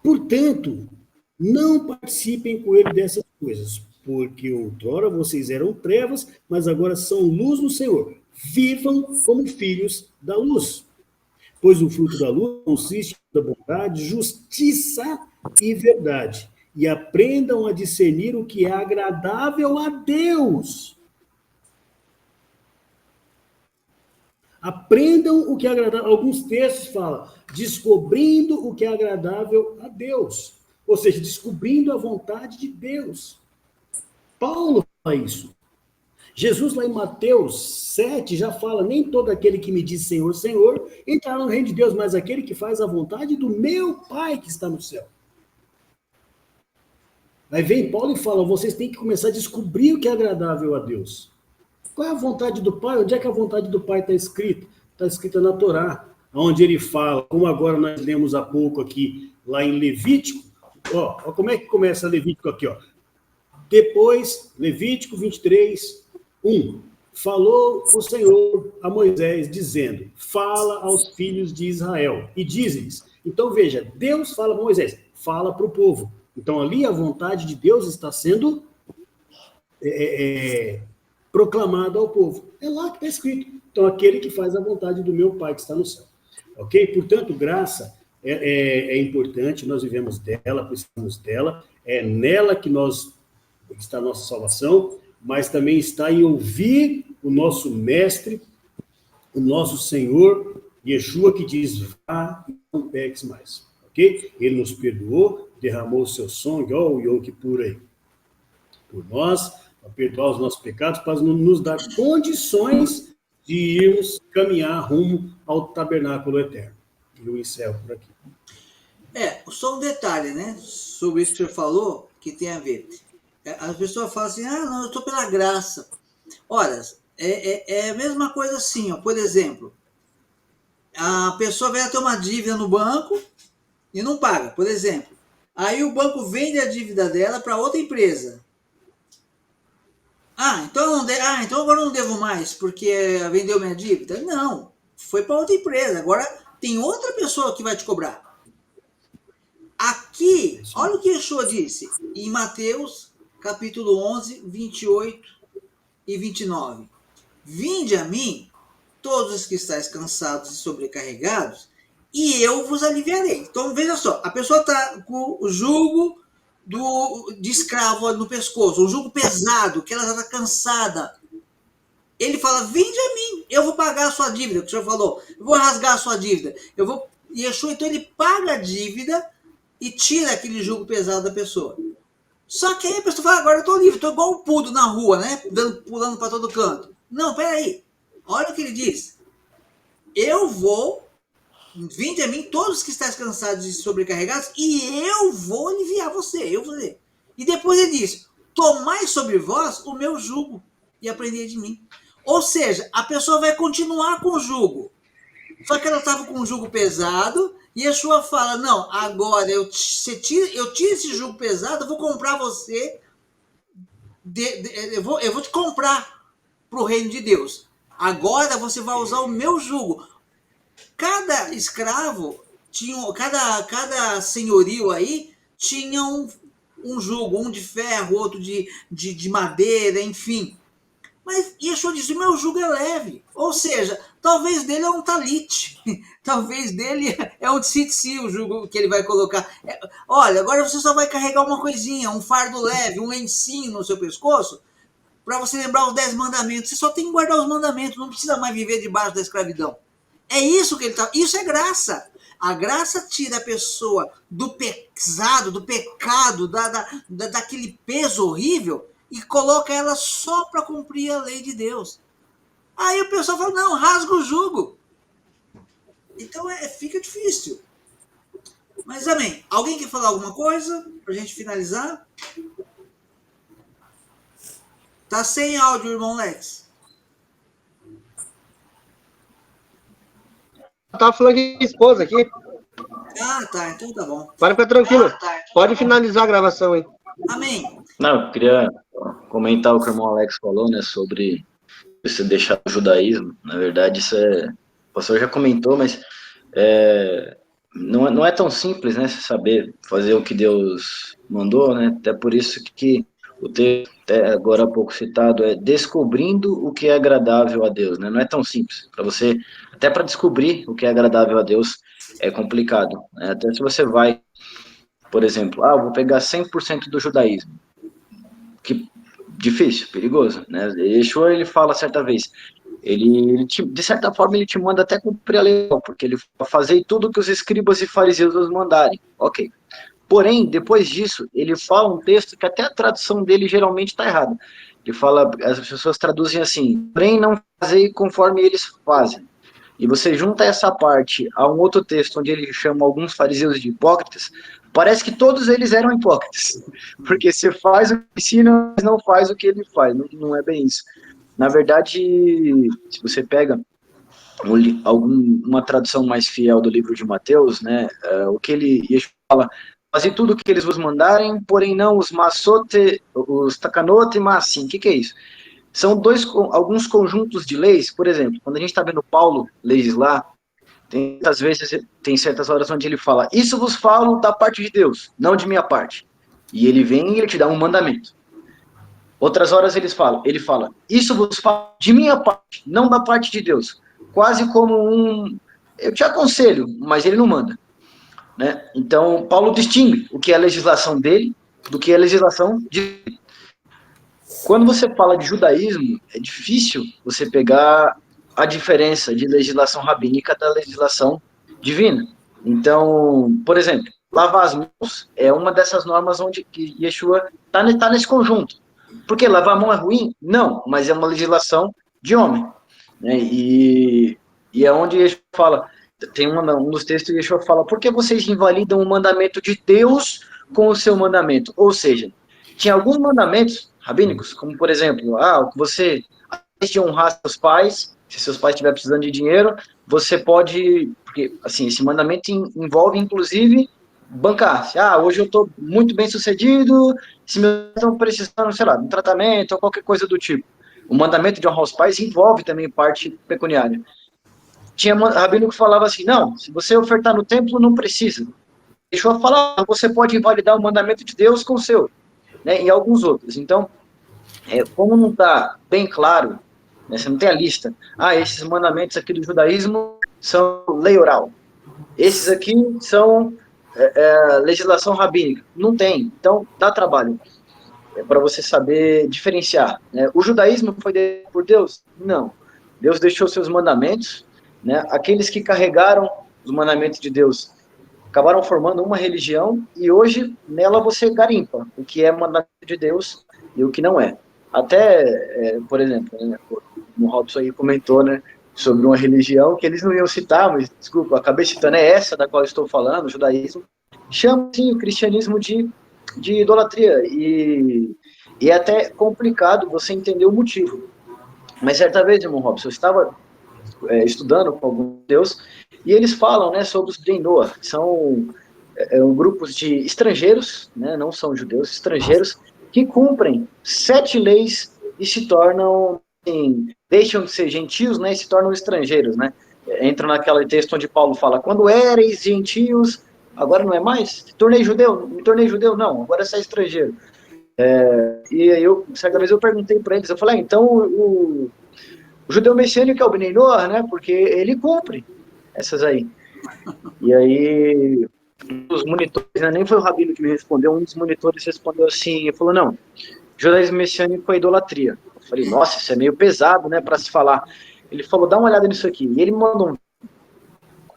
Portanto, não participem com ele dessas coisas, porque outrora vocês eram trevas, mas agora são luz no Senhor. Vivam como filhos da luz. Pois o fruto da luz consiste da bondade, justiça e verdade. E aprendam a discernir o que é agradável a Deus. Aprendam o que é agradável. Alguns textos falam, descobrindo o que é agradável a Deus. Ou seja, descobrindo a vontade de Deus. Paulo fala isso. Jesus, lá em Mateus 7, já fala, nem todo aquele que me diz Senhor, Senhor, entrará no reino de Deus, mas aquele que faz a vontade do meu Pai que está no céu. Aí vem Paulo e fala, vocês têm que começar a descobrir o que é agradável a Deus. Qual é a vontade do Pai? Onde é que a vontade do Pai está escrita? Está escrita na Torá, onde ele fala, como agora nós lemos há pouco aqui, lá em Levítico, ó como é que começa Levítico aqui, ó. Depois, Levítico 23, 1. Falou o Senhor a Moisés, dizendo, fala aos filhos de Israel, e diz-lhes. Então, veja, Deus fala para Moisés, fala para o povo. Então, ali a vontade de Deus está sendo proclamada ao povo. É lá que está escrito. Então, aquele que faz a vontade do meu Pai que está no céu. Ok? Portanto, graça é importante, nós vivemos dela, precisamos dela, é nela que está a nossa salvação, mas também está em ouvir o nosso mestre, o nosso Senhor, Yeshua, que diz, vá e não peques mais. Ok? Ele nos perdoou, derramou o seu sangue, ó, o Yom Kippur aí, por nós, para perdoar os nossos pecados, para nos dar condições de irmos caminhar rumo ao tabernáculo eterno. E eu encerro por aqui. Só um detalhe, né, sobre isso que você falou, que tem a ver. As pessoas falam assim, não, eu estou pela graça. Olha, é a mesma coisa assim, ó, por exemplo, a pessoa vai ter uma dívida no banco e não paga, por exemplo. Aí o banco vende a dívida dela para outra empresa. Então agora eu não devo mais porque vendeu minha dívida? Não, foi para outra empresa. Agora tem outra pessoa que vai te cobrar. Aqui, olha o que Yeshua disse em Mateus, capítulo 11, 28 e 29. Vinde a mim, todos os que estáis cansados e sobrecarregados, e eu vos aliviarei. Então, veja só, a pessoa está com o jugo de escravo no pescoço, um jugo pesado, que ela já está cansada. Ele fala, vinde a mim, eu vou pagar a sua dívida, que o senhor falou, eu vou rasgar a sua dívida. E Yeshua, então, ele paga a dívida e tira aquele jugo pesado da pessoa. Só que aí a pessoa fala, agora eu estou livre, estou igual um pudo na rua, né? Pulando para todo canto. Não, peraí. Olha o que ele diz. Vinde a mim todos que estáis cansados e sobrecarregados, e eu vou aliviar você, E depois ele diz, tomai sobre vós o meu jugo e aprendei de mim. Ou seja, a pessoa vai continuar com o jugo. Só que ela estava com um jugo pesado, e Yeshua fala, não, agora eu tiro esse jugo pesado, eu vou comprar você, eu vou te comprar para o reino de Deus. Agora você vai usar o meu jugo. Cada escravo, cada senhorio aí, tinha um jugo, um de ferro, outro de madeira, enfim. Mas Yeshua diz, o meu jugo é leve. Ou seja, talvez dele é um talite. Talvez dele é um tzitzi, o jugo que ele vai colocar. Olha, agora você só vai carregar uma coisinha, um fardo leve, um lencinho no seu pescoço, para você lembrar os 10 mandamentos. Você só tem que guardar os mandamentos, não precisa mais viver debaixo da escravidão. É isso que ele está... Isso é graça. A graça tira a pessoa do pesado, do pecado, daquele peso horrível, e coloca ela só para cumprir a lei de Deus. Aí o pessoal fala, não, rasga o jugo. Então fica difícil. Mas amém. Alguém quer falar alguma coisa para a gente finalizar? Tá sem áudio, irmão Lex. Eu tava falando com a esposa aqui. Ah, tá. Então tá bom. Pode ficar tranquilo. Pode finalizar a gravação aí. Amém. Não, eu queria comentar o que o irmão Alex falou, né, sobre você deixar o judaísmo. Na verdade, o pastor já comentou, mas não é tão simples, né, você saber fazer o que Deus mandou, né, até por isso que o texto, agora há pouco citado, é descobrindo o que é agradável a Deus, né, não é tão simples, até para descobrir o que é agradável a Deus é complicado, né? Até se você vai, por exemplo, eu vou pegar 100% do judaísmo, que difícil, perigoso, né? Yeshua, ele fala certa vez, de certa forma ele te manda até cumprir a lei, porque ele fazei tudo que os escribas e fariseus nos mandarem, ok. Porém, depois disso, ele fala um texto que até a tradução dele geralmente está errada. Ele fala, as pessoas traduzem assim, porém não fazei conforme eles fazem. E você junta essa parte a um outro texto onde ele chama alguns fariseus de hipócritas, parece que todos eles eram hipócritas. Porque você faz o que ensina, mas não faz o que ele faz. Não é bem isso. Na verdade, se você pega uma tradução mais fiel do livro de Mateus, né, o que ele fala, fazem tudo o que eles vos mandarem, porém não os maçote, os takanote, mas sim. O que é isso? São alguns conjuntos de leis, por exemplo, quando a gente está vendo Paulo legislar, tem certas horas onde ele fala, isso vos falo da parte de Deus, não de minha parte. E ele vem e ele te dá um mandamento. Outras horas ele fala, isso vos falo de minha parte, não da parte de Deus. Quase como eu te aconselho, mas ele não manda. Né? Então, Paulo distingue o que é a legislação dele do que é a legislação de Deus. Quando você fala de judaísmo, é difícil você pegar a diferença de legislação rabínica da legislação divina. Então, por exemplo, lavar as mãos é uma dessas normas onde Yeshua está nesse conjunto. Porque lavar a mão é ruim? Não, mas é uma legislação de homem. Né? E é onde Yeshua fala, tem um dos textos que Yeshua fala, por que vocês invalidam o mandamento de Deus com o seu mandamento? Ou seja, tinha alguns mandamentos rabínicos, como por exemplo, você, antes de honrar seus pais, se seus pais estiverem precisando de dinheiro, você pode, porque assim, esse mandamento envolve inclusive bancar. Hoje eu estou muito bem sucedido, se meus pais estão precisando, sei lá, de um tratamento ou qualquer coisa do tipo. O mandamento de honrar os pais envolve também parte pecuniária. Tinha rabínico que falava assim, não, se você ofertar no templo, não precisa. Deixou eu falar, você pode invalidar o mandamento de Deus com o seu. Né, e alguns outros. Então, como não está bem claro, né, você não tem a lista, esses mandamentos aqui do judaísmo são lei oral, esses aqui são legislação rabínica? Não tem. Então, dá trabalho para você saber diferenciar. Né? O judaísmo foi dado por Deus? Não. Deus deixou seus mandamentos, né? Aqueles que carregaram os mandamentos de Deus acabaram formando uma religião e hoje nela você garimpa o que é mandamento de Deus e o que não é. Até, por exemplo, né, o Robson aí comentou, né, sobre uma religião que eles não iam citar, mas, desculpa, eu acabei citando, é essa da qual eu estou falando, o judaísmo, chama, sim, o cristianismo de idolatria, e é até complicado você entender o motivo. Mas certa vez, irmão Robson, eu estava estudando com alguns judeus, e eles falam, né, sobre os Bnei Noach, que são grupos de estrangeiros, né, não são judeus, estrangeiros, que cumprem 7 leis e se tornam, assim, deixam de ser gentios, né, e se tornam estrangeiros, né, entram naquele texto onde Paulo fala, quando éreis gentios, agora não é mais, me tornei judeu, não, agora você é estrangeiro. E aí, certa vez eu perguntei para eles, eu falei, então o judeu messiânico é o Bnei Noach, né, porque ele cumpre essas aí. E aí, um dos monitores, né, nem foi o Rabino que me respondeu, um dos monitores respondeu assim, ele falou, não, judaísmo messiânico é idolatria. Eu falei, nossa, isso é meio pesado, né, para se falar. Ele falou, dá uma olhada nisso aqui. E ele me mandou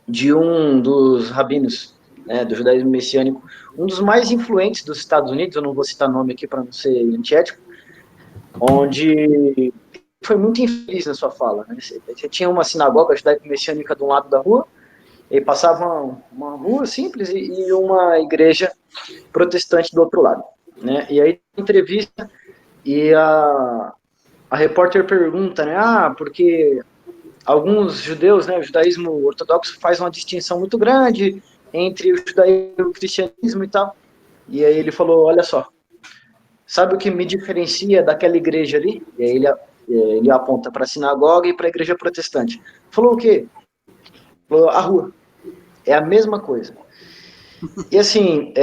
de um dos rabinos, né, do judaísmo messiânico, um dos mais influentes dos Estados Unidos, eu não vou citar nome aqui para não ser antiético, onde foi muito infeliz na sua fala. Né? Você tinha uma sinagoga judaico-messiânica de um lado da rua, e passava uma rua simples e uma igreja protestante do outro lado. Né? E aí, entrevista, e a repórter pergunta, né, porque alguns judeus, né, o judaísmo ortodoxo faz uma distinção muito grande entre o judaísmo e o cristianismo e tal. E aí ele falou, olha só, sabe o que me diferencia daquela igreja ali? E aí ele aponta para a sinagoga e para a igreja protestante. Falou o quê? Falou, a rua. É a mesma coisa. E assim,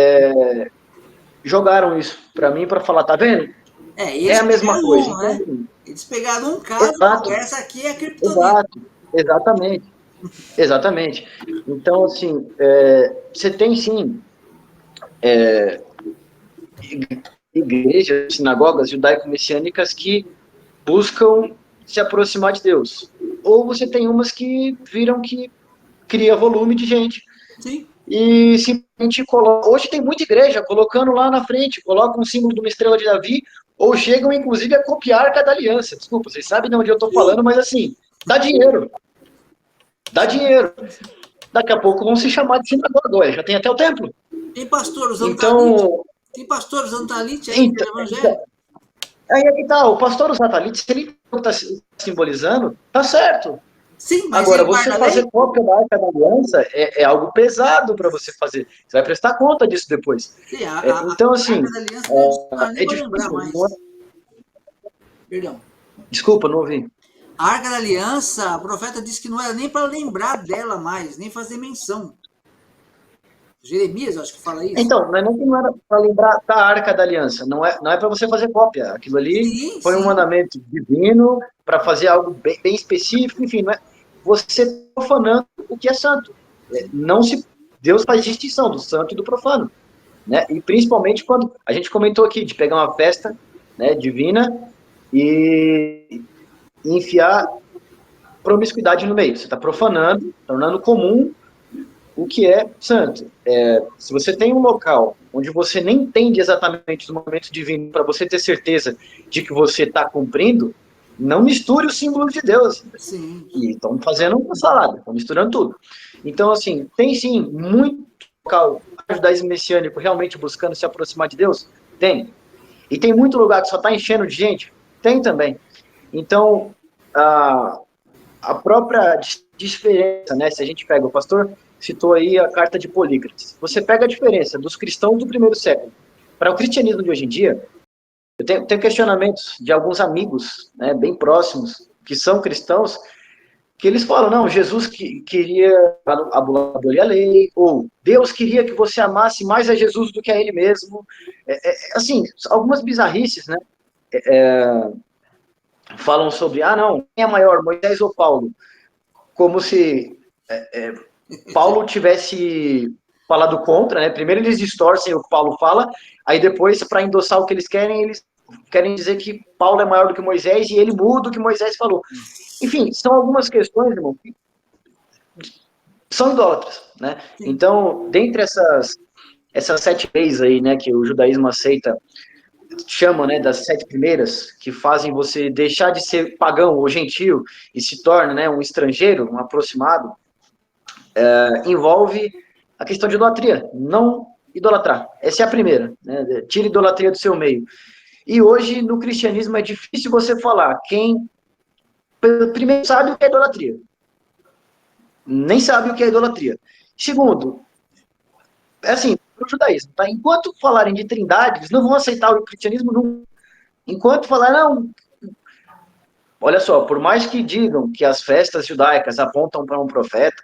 jogaram isso para mim para falar, tá vendo? É a mesma coisa. Né? Então, eles pegaram um caso, exato, essa aqui é a criptonita. Exato, exatamente. Então, assim, você tem sim igrejas, sinagogas judaico-messiânicas que buscam se aproximar de Deus. Ou você tem umas que viram que cria volume de gente. Sim. E simplesmente coloca. Hoje tem muita igreja colocando lá na frente, coloca um símbolo de uma estrela de Davi, ou chegam inclusive a copiar a Arca da Aliança. Desculpa, vocês sabem de onde eu estou falando, mas assim, dá dinheiro. Dá dinheiro. Daqui a pouco vão se chamar de sinagoga, já tem até o templo. Tem pastor usando então, tem pastor usando talite aí no evangelho. Aí é que tá, o pastor usando talite, se ele está simbolizando, tá certo. Sim, mas agora, você fazer cópia da Arca da Aliança é algo pesado para você fazer. Você vai prestar conta disso depois. Sim, então, assim, é difícil. Mais. Perdão. Desculpa, não ouvi. A Arca da Aliança, a profeta disse que não era nem para lembrar dela mais, nem fazer menção. Jeremias, acho que fala isso. Então, não era para lembrar da Arca da Aliança, não é para você fazer cópia. Aquilo ali foi um mandamento divino para fazer algo bem específico, enfim, não é você profanando o que é santo. Deus faz distinção do santo e do profano, né? E principalmente quando a gente comentou aqui de pegar uma festa, né, divina e enfiar promiscuidade no meio. Você está profanando, tornando comum o que é santo. Se você tem um local onde você nem entende exatamente os mandamentos divinos para você ter certeza de que você está cumprindo, não misture os símbolos de Deus. Sim. E estão fazendo uma salada, estão misturando tudo. Então, assim, tem sim muito local judaísmo messiânico realmente buscando se aproximar de Deus? Tem. E tem muito lugar que só está enchendo de gente? Tem também. Então, a própria diferença, né? Se a gente pega, o pastor citou aí a carta de Polícrates. Você pega a diferença dos cristãos do primeiro século para o cristianismo de hoje em dia. Eu tenho questionamentos de alguns amigos, né, bem próximos, que são cristãos, que eles falam, não, Jesus queria abolir a lei, ou Deus queria que você amasse mais a Jesus do que a ele mesmo. Assim, algumas bizarrices, né? Falam sobre, não, quem é maior, Moisés ou Paulo? Como se Paulo tivesse falar do contra, né? Primeiro eles distorcem o que Paulo fala, aí depois, para endossar o que eles querem dizer que Paulo é maior do que Moisés e ele muda o que Moisés falou. Enfim, são algumas questões, irmão, que são idólatras, né? Então, dentre essas 7 leis aí, né, que o judaísmo aceita, chama, né, das 7 primeiras, que fazem você deixar de ser pagão ou gentio e se torna, né, um estrangeiro, um aproximado, envolve a questão de idolatria, não idolatrar. Essa é a primeira, né? Tira idolatria do seu meio. E hoje, no cristianismo, é difícil você falar quem primeiro sabe o que é idolatria. Nem sabe o que é idolatria. Segundo, é assim, para o judaísmo, tá? Enquanto falarem de trindade, eles não vão aceitar o cristianismo nunca. Enquanto falar, não, olha só, por mais que digam que as festas judaicas apontam para um profeta,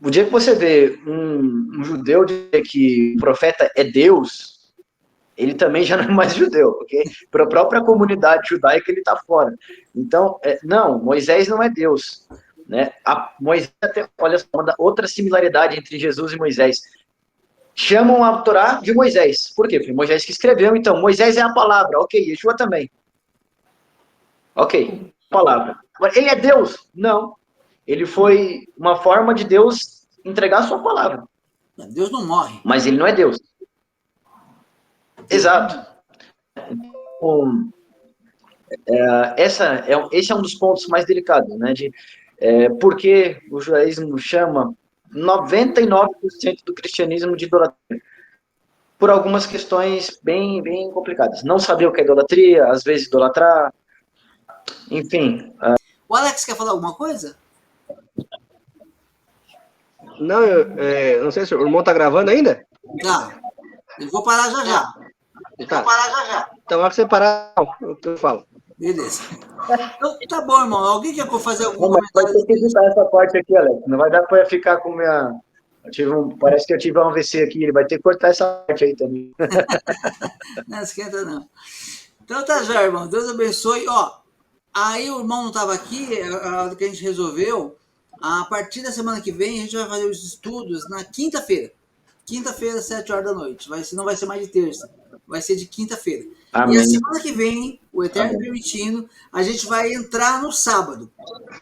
o dia que você vê um judeu dizer que o profeta é Deus, ele também já não é mais judeu, porque para a própria comunidade judaica ele está fora. Então, não, Moisés não é Deus. Né? Moisés, até, olha só, outra similaridade entre Jesus e Moisés. Chamam a Torá de Moisés. Por quê? Foi Moisés que escreveu, então Moisés é a palavra, ok, Yeshua também. Ok, palavra. Ele é Deus? Não. Ele foi uma forma de Deus entregar a sua palavra. Deus não morre. Mas ele não é Deus. Exato. Esse é um dos pontos mais delicados, né? Porque o judaísmo chama 99% do cristianismo de idolatria. Por algumas questões bem, bem complicadas. Não saber o que é idolatria, às vezes idolatrar, enfim. O Alex quer falar alguma coisa? Não, não sei se o irmão tá gravando ainda? Tá. Eu vou parar já já. Tá. Então, na hora que você parar, eu falo. Beleza. Então, tá bom, irmão. Alguém quer fazer algum Não, mas vai comentário? ter que editar essa parte aqui, Alex. Não vai dar para ficar com minha... Parece que eu tive um AVC aqui. Ele vai ter que cortar essa parte aí também. Não esquenta, não. Então tá já, irmão. Deus abençoe. Ó, aí o irmão não estava aqui, a hora que a gente resolveu. A partir da semana que vem, a gente vai fazer os estudos na quinta-feira. Quinta-feira, 7 horas da noite. Não vai ser mais de terça. Vai ser de quinta-feira. E a semana que vem, o Eterno permitindo, a gente vai entrar no sábado.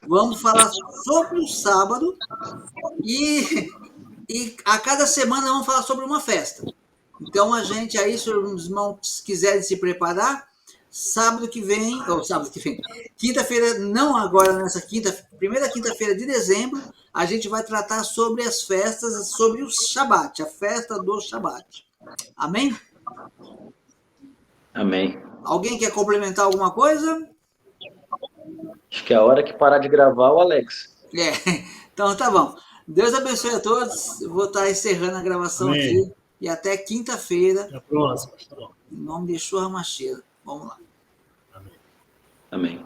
Vamos falar sobre o sábado e a cada semana vamos falar sobre uma festa. Então a gente aí, se os irmãos quiserem se preparar, quinta-feira, não agora nessa primeira quinta-feira de dezembro, a gente vai tratar sobre as festas, sobre o Shabat, a festa do Shabat. Amém? Amém. Alguém quer complementar alguma coisa? Acho que é a hora que parar de gravar o Alex. Então tá bom. Deus abençoe a todos. Eu vou estar encerrando a gravação aqui. E até quinta-feira. Até a próxima. Em nome de Yeshua HaMashiach. Vamos lá. Amém.